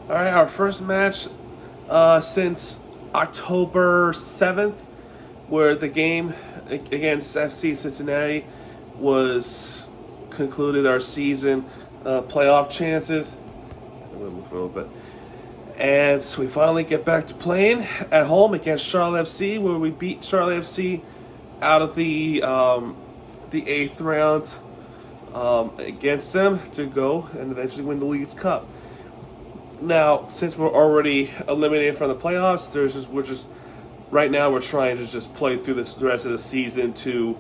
All right, our first match since October 7th, where the game against FC Cincinnati was concluded our season playoff chances. I'm going to move a little bit. And so we finally get back to playing at home against Charlotte FC, where we beat Charlotte FC out of the eighth round against them to go and eventually win the League's Cup. Now, since we're already eliminated from the playoffs, we're just right now we're trying to just play through the rest of the season to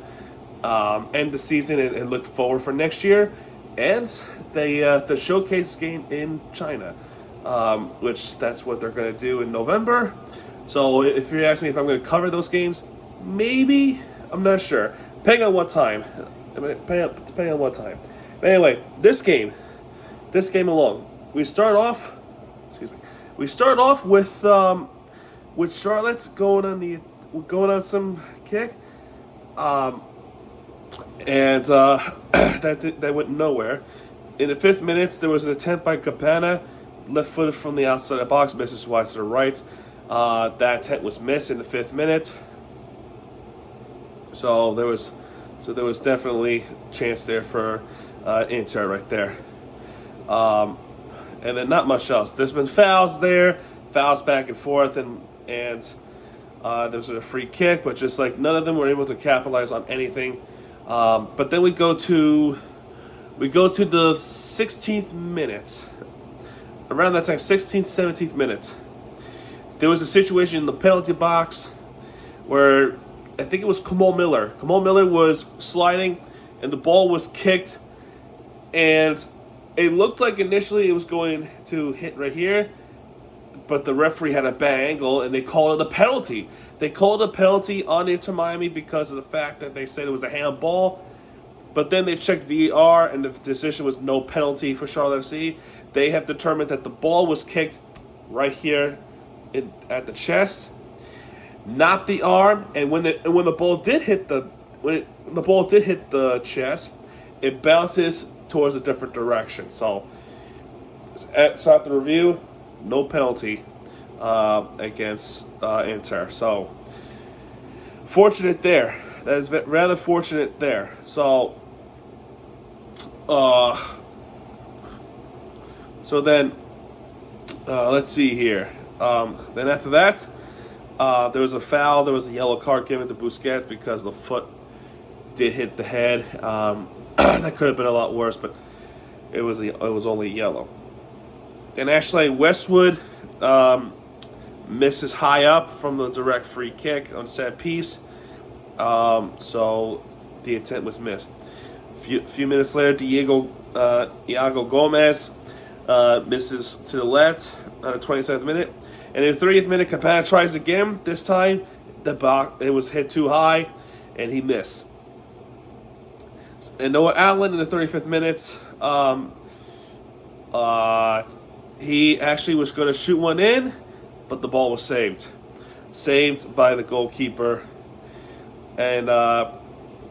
end the season and look forward for next year, and the showcase game in China, which that's what they're going to do in November. So if you're asking me if I'm going to cover those games, maybe, I'm not sure, depending on what time. Depending on what time. But anyway, this game alone, we start off. Excuse me. We start off with Charlotte going on some kick, and that went nowhere. In the 5th minute, there was an attempt by Campana, left-footed from the outside of the box, misses wide to the right. That attempt was missed in the 5th minute. So there was definitely a chance there for Inter right there. And then not much else. There's been fouls there, fouls back and forth, and there was a free kick, but just like none of them were able to capitalize on anything. But then we go to the 16th minute. Around that time, 16th, 17th minute, there was a situation in the penalty box where I think it was Kamal Miller. Kamal Miller was sliding, and the ball was kicked, and it looked like initially it was going to hit right here, but the referee had a bad angle, and they called it a penalty. They called a penalty on Inter Miami because of the fact that they said it was a handball, but then they checked VAR, and the decision was no penalty for Charlotte FC. They have determined that the ball was kicked right here at the chest, not the arm. And when the ball did hit the chest, it bounces towards a different direction. So at the review, no penalty against Inter. So fortunate there. That is rather fortunate there. So then let's see here. Then after that, there was a foul. There was a yellow card given to Busquets because the foot did hit the head. That could have been a lot worse, but it was only yellow. And Ashley Westwood misses high up from the direct free kick on set piece. So the attempt was missed. A few minutes later, Iago Gomez misses to the left on the 27th minute. And in the 30th minute, Campana tries again. This time, it was hit too high, and he missed. And Noah Allen in the 35th minute, he actually was going to shoot one in, but the ball was saved. Saved by the goalkeeper. And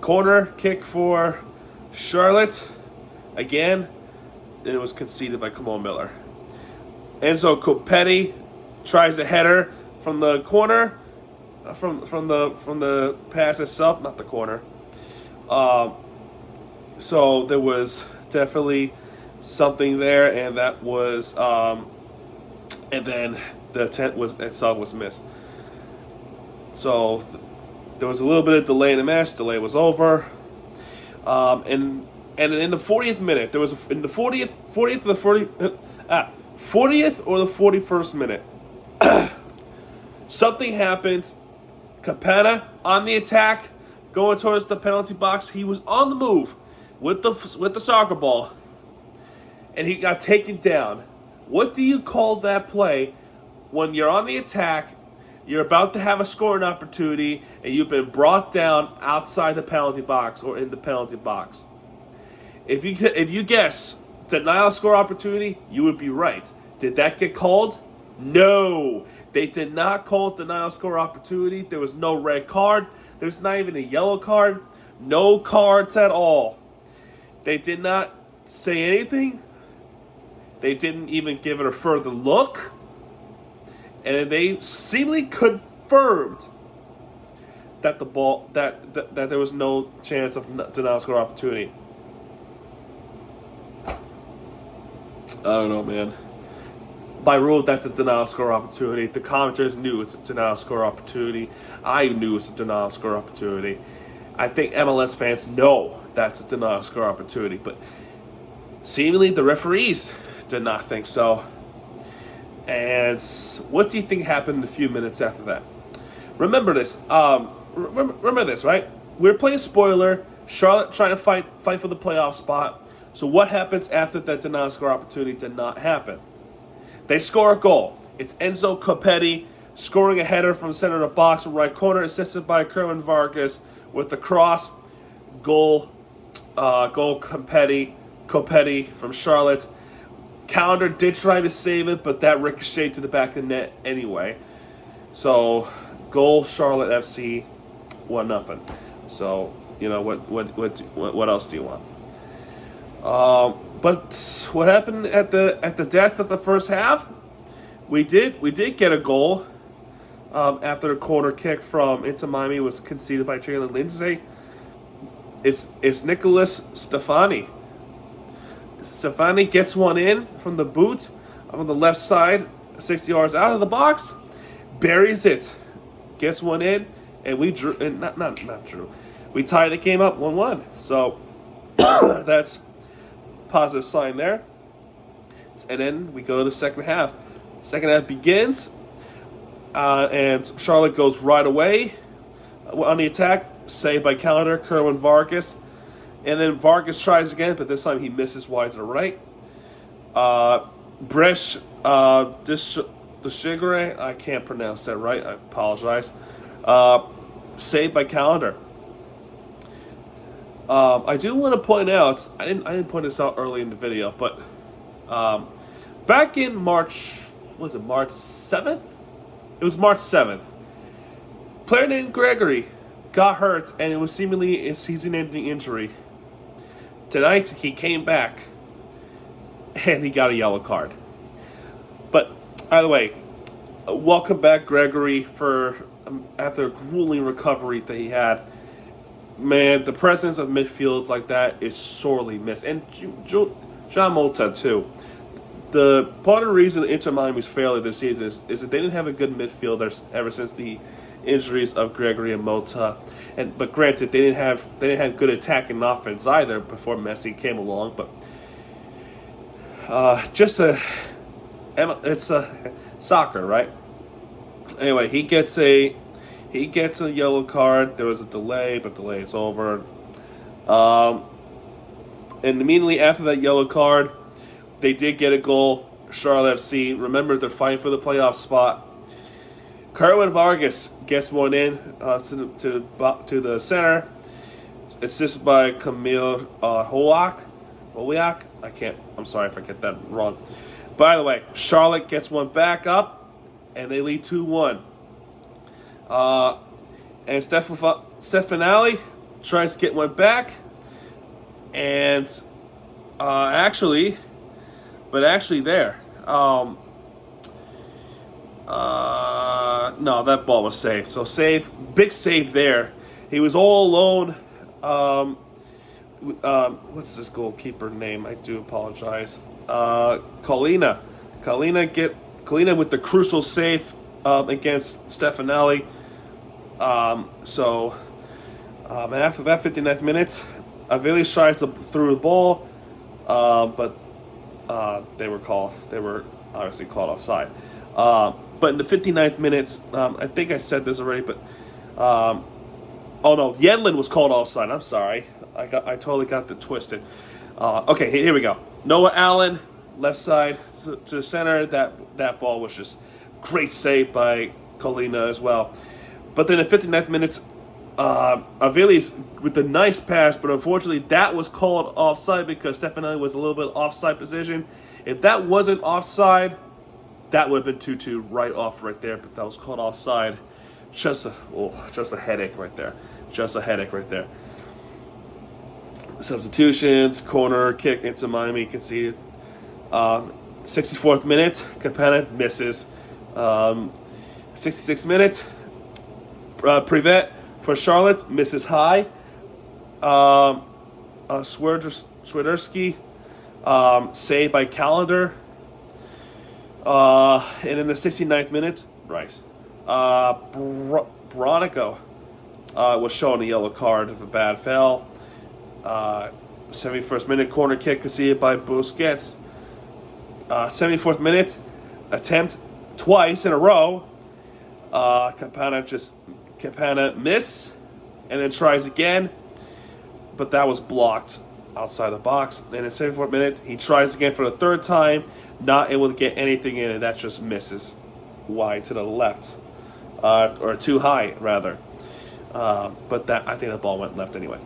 corner kick for Charlotte. Again, it was conceded by Kamal Miller. Enzo Copetti tries a header from the corner, from the pass itself, not the corner. So there was definitely something there, and that was, and then the attempt itself was missed. So there was a little bit of delay in the match. Delay was over, and in the 40th minute, there was in the 40th or the 41st minute, something happened. Campana on the attack, going towards the penalty box. He was on the move with the soccer ball, and he got taken down. What do you call that play when you're on the attack, you're about to have a scoring opportunity, and you've been brought down outside the penalty box or in the penalty box? If you guess denial of score opportunity, you would be right. Did that get called? No. They did not call denial of score opportunity. There was no red card. There's not even a yellow card. No cards at all. They did not say anything. They didn't even give it a further look. And they seemingly confirmed that the ball that there was no chance of denial score opportunity. I don't know, man. By rule, that's a denial score opportunity. The commenters knew it's a denial score opportunity. I knew it's a denial score opportunity. I think MLS fans know that's a denial score opportunity, but seemingly the referees did not think so. And what do you think happened a few minutes after that? Remember this. Remember this, right? We're playing spoiler. Charlotte trying to fight for the playoff spot. So what happens after that denial score opportunity did not happen? They score a goal. It's Enzo Copetti scoring a header from the center of the box from right corner, assisted by Kerwin Vargas with the cross. Goal Copetti from Charlotte. Callender did try to save it, but that ricocheted to the back of the net anyway. So, goal Charlotte FC, 1-0. So, you know what else do you want? But what happened at the death of the first half? We did get a goal after the corner kick from Inter Miami was conceded by Jalen Lindsay. It's Nicholas Stefani. Stefani gets one in from the boot on the left side, 60 yards out of the box, buries it, gets one in, and we drew. And not drew. We tied the game up 1-1. So that's positive sign there. And then we go to the second half. Second half begins, and Charlotte goes right away on the attack. Saved by Callender, Kerwin Vargas. And then Vargas tries again, but this time he misses wide to the right. Bresh Deshigre, I can't pronounce that right. I apologize. Saved by Callender. I do want to point out, I didn't point this out early in the video, but back in March 7th? It was March 7th. Player named Gregory got hurt, and it was seemingly a season-ending injury. Tonight, he came back, and he got a yellow card. But, either way, welcome back, Gregory, after a grueling recovery that he had. Man, the presence of midfields like that is sorely missed. And Jean Mota, too. The part of the reason Inter Miami's failure this season is that they didn't have a good midfielder ever since the injuries of Gregory and Mota, but granted they didn't have good attack and offense either before Messi came along. But it's soccer, right? Anyway, he gets a yellow card. There was a delay, but delay is over. And immediately after that yellow card, they did get a goal. Charlotte FC, remember they're fighting for the playoff spot. Kerwin Vargas gets one in to the center. Assisted by Camille Holiak. I'm sorry if I get that wrong. By the way, Charlotte gets one back up, and they lead 2-1. And Stefanelli tries to get one back, and actually there. No, that ball was saved. So big save there. He was all alone. What's this goalkeeper name? I do apologize. Colina with the crucial save against Stefanelli. And after that 59th minute, Aviles tries to throw the ball, but they were obviously called offside. But in the 59th minute, I think I said this already, but Yedlin was called offside. I'm sorry, I totally got that twisted. Okay, here we go. Noah Allen, left side to the center. That ball was just great save by Colina as well. But then in the 59th minute, Aviles with a nice pass, but unfortunately that was called offside because Stefanelli was a little bit offside position. If that wasn't offside, that would have been 2-2 right there, but that was called offside. Just a headache right there. Just a headache right there. Substitutions, corner kick into Miami conceded. 64th minute, Campana misses. 66th minute, Privet for Charlotte misses high. Swiderski saved by Calendar. And in the 69th minute, Rice. Bronico was shown a yellow card of a bad foul. 71st minute, corner kick conceded by Busquets. 74th minute, attempt twice in a row. Campana miss and then tries again, but that was blocked outside the box. And in the 74th minute, he tries again for the third time, not able to get anything in, and that just misses wide to the left, or too high rather. But that, I think the ball went left anyway.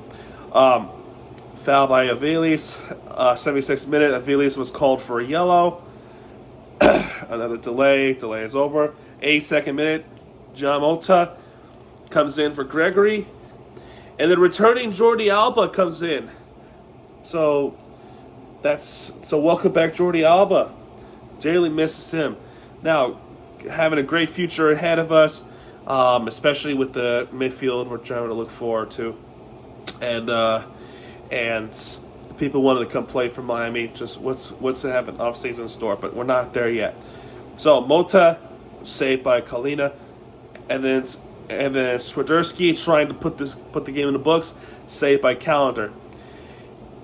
Foul by Aviles. 76th minute, Aviles was called for a yellow. Another delay. Delay is over. 82nd minute, John Mota comes in for Gregory. And then returning Jordi Alba comes in. So welcome back, Jordi Alba. Jalen misses him. Now, having a great future ahead of us, especially with the midfield we're trying to look forward to. And people wanted to come play for Miami. Just what's to have an off-season store, but we're not there yet. So Mota saved by Kalina, and then Swiderski trying to put the game in the books, saved by Calendar,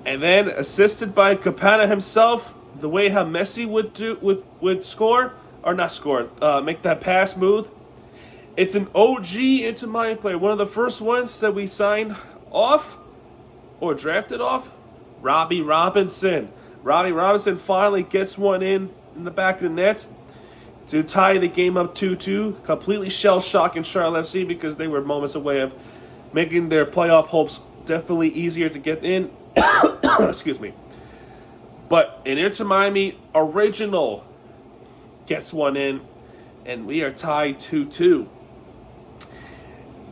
and then assisted by Campana himself. The way how Messi would score or not score, make that pass smooth. It's an OG Inter Miami player, one of the first ones that we signed off or drafted off. Robbie Robinson. Robbie Robinson finally gets one in the back of the net to tie the game up 2-2. Completely shell-shocking Charlotte FC because they were moments away of making their playoff hopes definitely easier to get in. Excuse me. But an Inter Miami original gets one in, and we are tied 2-2.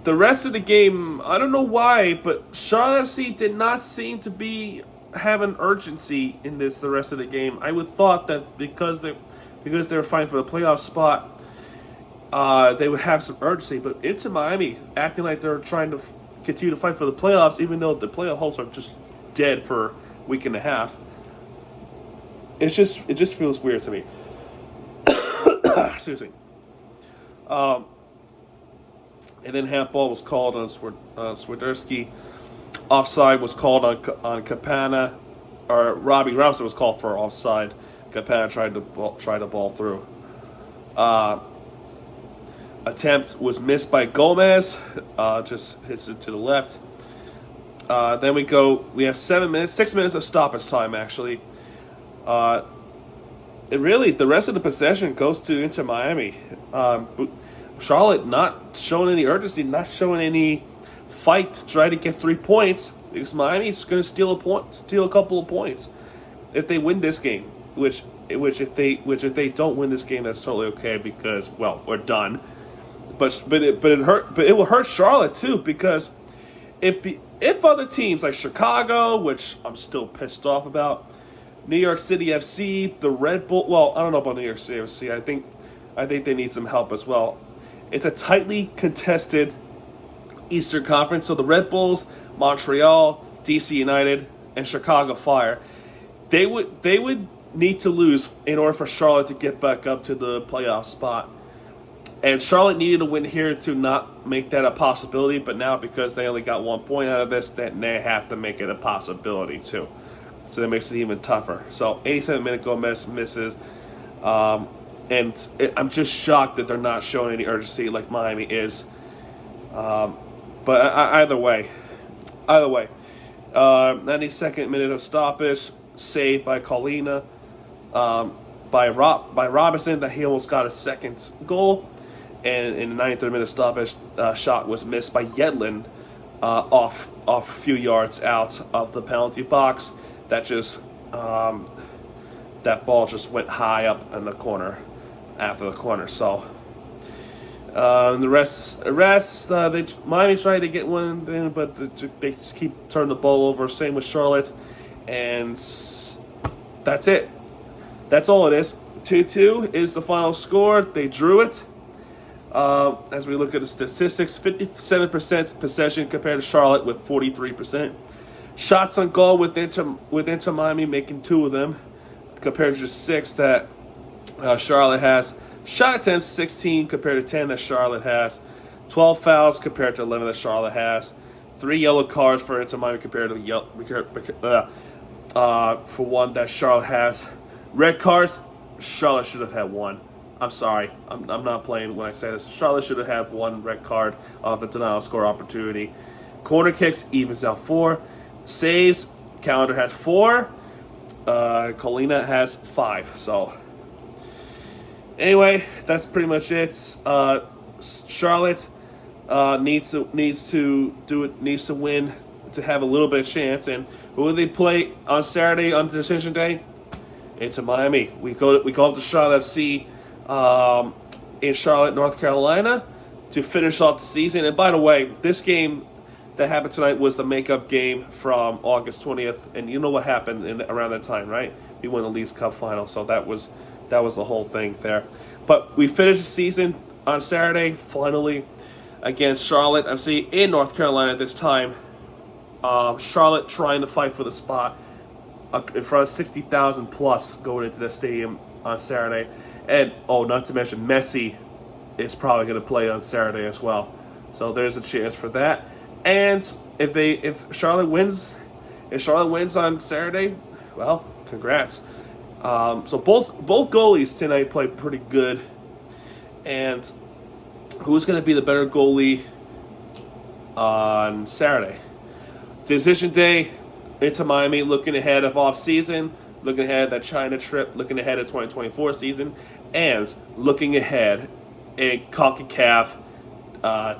The rest of the game, I don't know why, but Charlotte FC did not seem to have an urgency in the rest of the game. I would thought that because they were fighting for the playoff spot, they would have some urgency. But Inter Miami acting like they're trying to continue to fight for the playoffs, even though the playoff hopes are just dead for a week and a half. It just feels weird to me. Excuse me. And then handball was called on Swiderski. Offside was called on Campana, or Robbie Robinson was called for offside. Campana tried to ball through. Attempt was missed by Gomez. Just hits it to the left. Then we have 6 minutes of stoppage time actually. The rest of the possession goes to Inter Miami. Charlotte not showing any urgency, not showing any fight to try to get 3 points, because Miami's going to steal a couple of points if they win this game. Which if they don't win this game, that's totally okay because we're done. But it will hurt Charlotte too, because if other teams like Chicago, which I'm still pissed off about, New York City FC, the Red Bull. Well, I don't know about New York City FC. I think they need some help as well. It's a tightly contested Eastern Conference. So the Red Bulls, Montreal, DC United, and Chicago Fire, they would need to lose in order for Charlotte to get back up to the playoff spot. And Charlotte needed to win here to not make that a possibility. But now, because they only got 1 point out of this, then they have to make it a possibility too. So that makes it even tougher. So 87-minute Gomez misses. I'm just shocked that they're not showing any urgency like Miami is. But either way. 92nd minute of stoppage, saved by Colina, by Robinson, that he almost got a second goal. And in the 93rd minute stoppage, shot was missed by Yedlin off a few yards out of the penalty box. That ball just went high up in the corner after the corner. So the rest, Miami tried to get one in, but they just keep turning the ball over. Same with Charlotte, and that's it. That's all it is. 2-2 is the final score. They drew it. As we look at the statistics, 57% possession compared to Charlotte with 43%. Shots on goal with Inter Miami making 2 of them compared to just 6 that Charlotte has. Shot attempts 16 compared to 10 that Charlotte has. 12 fouls compared to 11 that Charlotte has. 3 yellow cards for Inter Miami compared to for 1 that Charlotte has. Red cards, Charlotte should have had 1. I'm sorry, I'm not playing when I say this. Charlotte should have had 1 red card off the denial score opportunity. Corner kicks evens out 4. Saves, Calendar has 4. Colina has 5. So anyway, that's pretty much it. Charlotte needs to win to have a little bit of chance. And who do they play on Saturday on decision day? Into Miami. We go up to Charlotte FC in Charlotte, North Carolina, to finish off the season. And by the way, this game that happened tonight was the makeup game from August 20th, and you know what happened around that time, right? We won the Leagues Cup final, so that was the whole thing there. But we finished the season on Saturday, finally, against Charlotte FC in North Carolina this time. Charlotte trying to fight for the spot in front of 60,000 plus going into the stadium on Saturday. And, not to mention, Messi is probably going to play on Saturday as well. So there's a chance for that. And if Charlotte wins on Saturday, well, congrats. So both goalies tonight played pretty good. And who's going to be the better goalie on Saturday? Decision day into Miami, looking ahead of off season, looking ahead at that China trip, looking ahead at 2024 season, and looking ahead in CONCACAF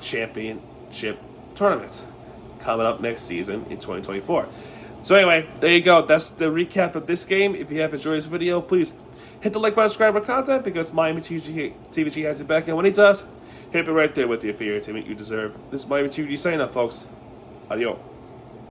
Championship tournament coming up next season in 2024. So anyway, there you go. That's the recap of this game. If you have enjoyed this video, please hit the like button, subscribe for content, because Miami TVG has it back. And when he does, hit it right there with the inferior team you deserve. This is Miami TVG signing off, folks. Adios.